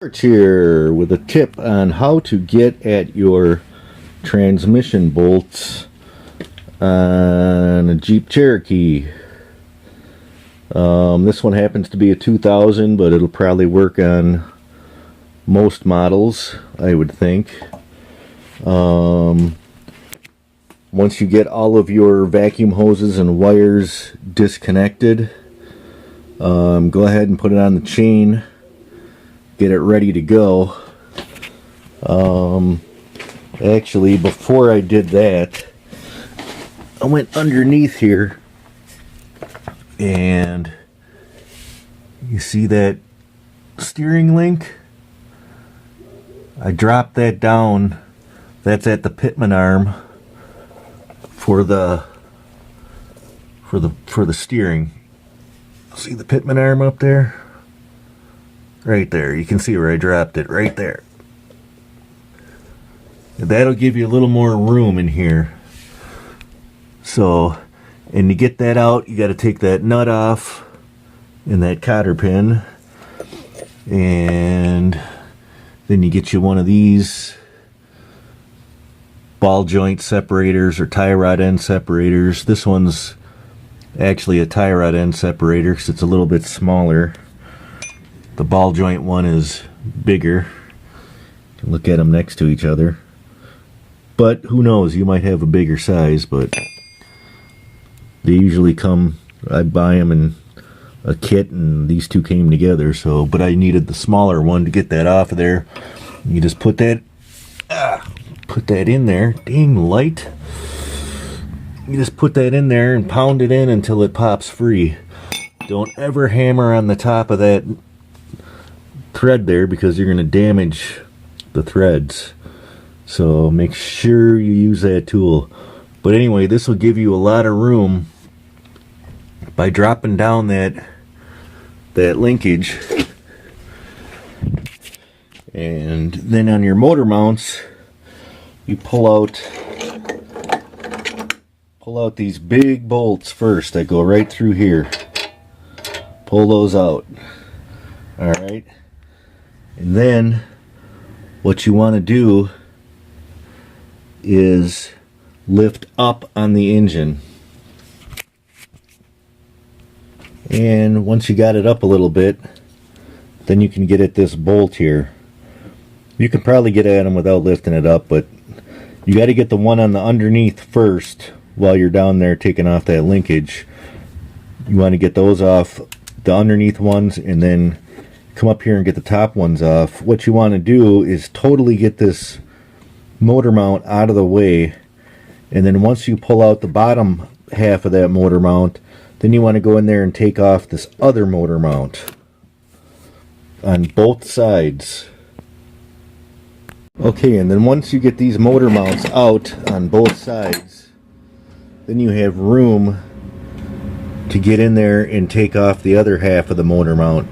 Here with a tip on how to get at your transmission bolts on a Jeep Cherokee. This one happens to be a 2000, but it'll probably work on most models, I would think. Once you get all of your vacuum hoses and wires disconnected, go ahead and put it on the chain. Get it ready to go. Actually, before I did that, I went underneath here, and you see that steering link? I dropped that down. That's at the pitman arm for the steering. See the pitman arm up there? Right there, you can see where I dropped it, right there. That'll give you a little more room in here. So, and to get that out, you got to take that nut off and that cotter pin, and then you get you one of these ball joint separators or tie rod end separators. This one's actually a tie rod end separator because it's a little bit smaller. The ball joint one is bigger. You can look at them next to each other. But who knows, you might have a bigger size, but they usually come, I buy them in a kit, and these two came together. So, but I needed the smaller one to get that off of there. You just put that in there. Dang light. You just put that in there and pound it in until it pops free. Don't ever hammer on the top of that thread there, because you're going to damage the threads. So make sure you use that tool. But anyway, this will give you a lot of room by dropping down that linkage. And then on your motor mounts, you pull out these big bolts first that go right through here. Pull those out. All right. And then what you want to do is lift up on the engine. And once you got it up a little bit, then you can get at this bolt here. You can probably get at them without lifting it up, but you got to get the one on the underneath first while you're down there taking off that linkage. You want to get those off, the underneath ones, and then come up here and get the top ones off. What you want to do is totally get this motor mount out of the way, and then once you pull out the bottom half of that motor mount, then you want to go in there and take off this other motor mount on both sides. Okay, and then once you get these motor mounts out on both sides, then you have room to get in there and take off the other half of the motor mount.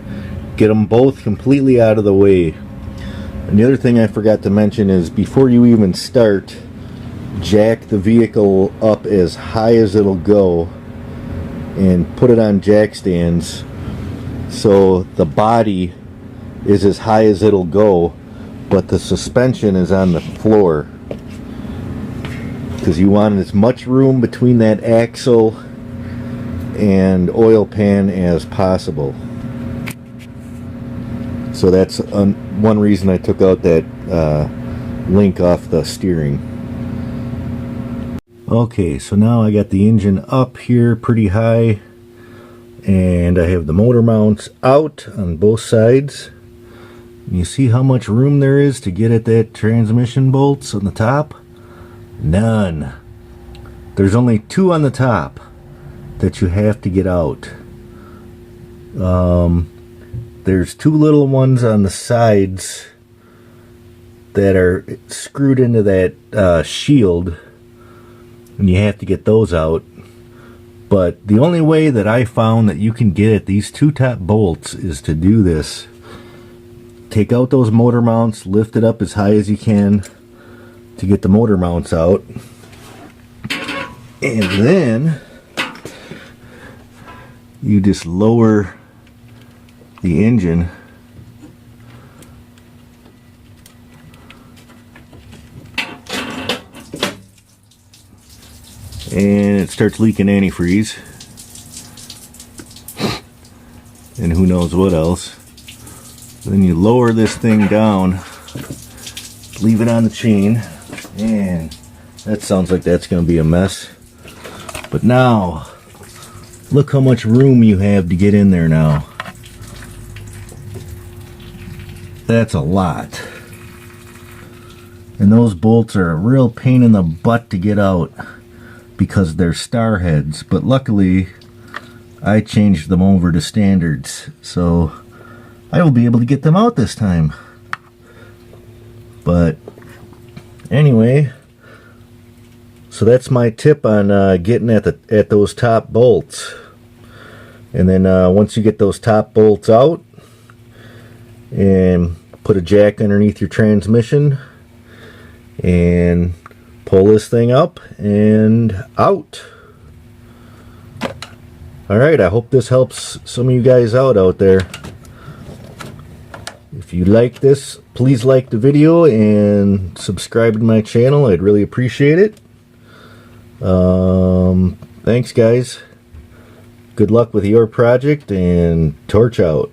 Get them both completely out of the way. And the other thing I forgot to mention is, before you even start, jack the vehicle up as high as it'll go and put it on jack stands so the body is as high as it'll go, but the suspension is on the floor, because you want as much room between that axle and oil pan as possible. So that's one reason I took out that link off the steering. Okay, so now I got the engine up here pretty high, and I have the motor mounts out on both sides. You see how much room there is to get at that transmission bolts on the top? None. There's only two on the top that you have to get out. There's two little ones on the sides that are screwed into that shield, and you have to get those out. But the only way that I found that you can get at these two top bolts is to do this. Take out those motor mounts, lift it up as high as you can to get the motor mounts out, and then you just lower the engine and it starts leaking antifreeze, and who knows what else. Then you lower this thing down, leave it on the chain, and that sounds like that's going to be a mess. But now, look how much room you have to get in there now. That's a lot. And those bolts are a real pain in the butt to get out because they're star heads. But luckily, I changed them over to standards, so I will be able to get them out this time. But anyway, so that's my tip on getting at those top bolts. And then once you get those top bolts out and put a jack underneath your transmission and pull this thing up and out. Alright, I hope this helps some of you guys out there. If you like this, please like the video and subscribe to my channel. I'd really appreciate it. Thanks guys. Good luck with your project, and torch out.